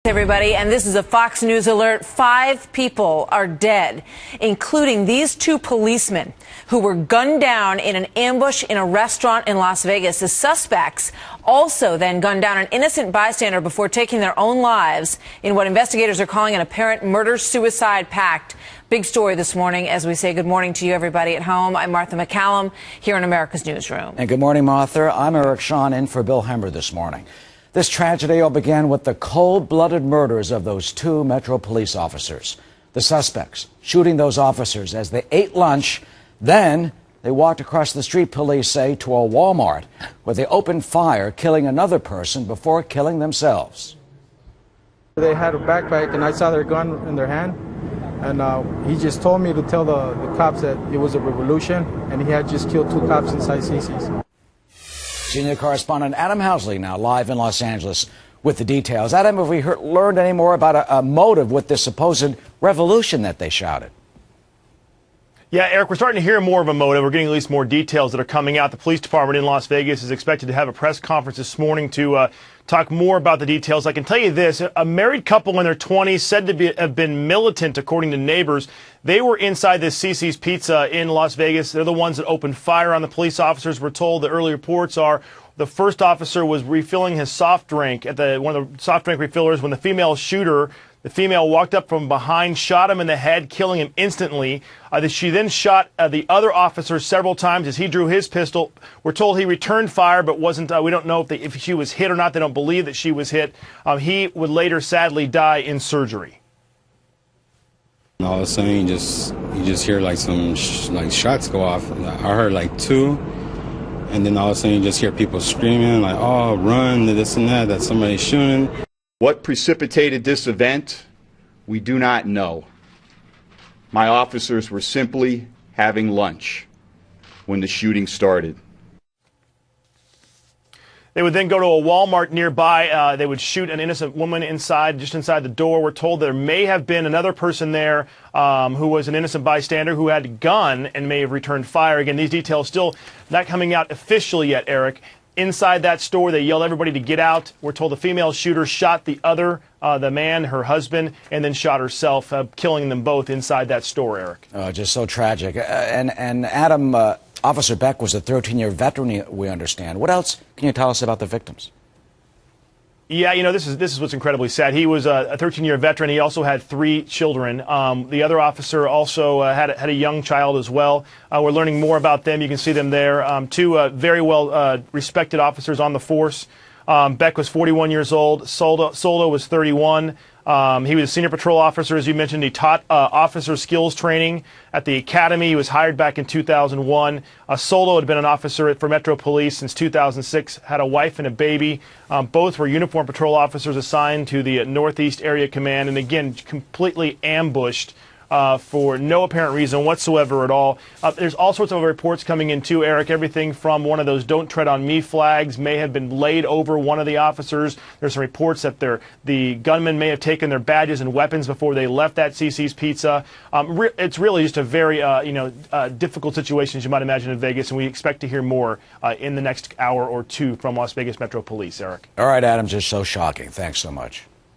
Everybody, and this is a Fox News alert. 5 people are dead, including these 2 policemen who were gunned down in an ambush in a restaurant in Las Vegas. The suspects also then gunned down an innocent bystander before taking their own lives in what investigators are calling an apparent murder-suicide pact. Big story this morning as we say good morning to you, everybody at home. I'm Martha McCallum here in America's Newsroom. And good morning, Martha. I'm Eric Shawn in for Bill Hemmer this morning. This tragedy all began with the cold-blooded murders of those 2 Metro police officers. The suspects shooting those officers as they ate lunch. Then they walked across the street, police say, to a Walmart where they opened fire, killing another person before killing themselves. They had a backpack and I saw their gun in their hand. And he just told me to tell the cops that it was a revolution and he had just killed 2 cops inside CC's. Senior correspondent Adam Housley now live in Los Angeles with the details. Adam, have we learned any more about a motive with this supposed revolution that they shouted? Yeah, Eric, we're starting to hear more of a motive. We're getting at least more details that are coming out. The police department in Las Vegas is expected to have a press conference this morning to talk more about the details. I can tell you this, a married couple in their 20s said to have been militant, according to neighbors. They were inside this CC's Pizza in Las Vegas. They're the ones that opened fire on the police officers. We're told the early reports are the first officer was refilling his soft drink at one of the soft drink refillers when the female walked up from behind, shot him in the head, killing him instantly. She then shot the other officer several times as he drew his pistol. We're told he returned fire, but wasn't. We don't know if she was hit or not. They don't believe that she was hit. He would later sadly die in surgery. All of a sudden, you just hear like some shots go off. I heard like 2, and then all of a sudden you just hear people screaming like, "Oh, run!" This and that somebody's shooting. What precipitated this event, we do not know. My officers were simply having lunch when the shooting started. They would then go to a Walmart nearby. They would shoot an innocent woman just inside the door. We're told there may have been another person there who was an innocent bystander who had a gun and may have returned fire. Again, these details still not coming out officially yet, Eric. Inside that store, they yelled everybody to get out. We're told the female shooter shot the man, her husband, and then shot herself, killing them both inside that store, Eric. Just so tragic. And Adam, Officer Beck was a 13-year veteran, we understand. What else can you tell us about the victims? Yeah, this is what's incredibly sad. He was a 13-year veteran. He also had 3 children. The other officer also had a young child as well. We're learning more about them. You can see them there. 2 very well respected officers on the force. Beck was 41 years old. Soldo was 31. He was a senior patrol officer, as you mentioned. He taught officer skills training at the academy. He was hired back in 2001. Soldo had been an officer for Metro Police since 2006, had a wife and a baby. Both were uniformed patrol officers assigned to the Northeast Area Command, and again, completely ambushed for no apparent reason whatsoever at all. There's all sorts of reports coming in too, Eric. Everything from one of those "Don't Tread on Me" flags may have been laid over one of the officers. There's some reports that the gunmen may have taken their badges and weapons before they left that CC's Pizza. It's really just a very difficult situation, as you might imagine, in Vegas, and we expect to hear more in the next hour or 2 from Las Vegas Metro Police, Eric. All right, Adam, just so shocking. Thanks so much.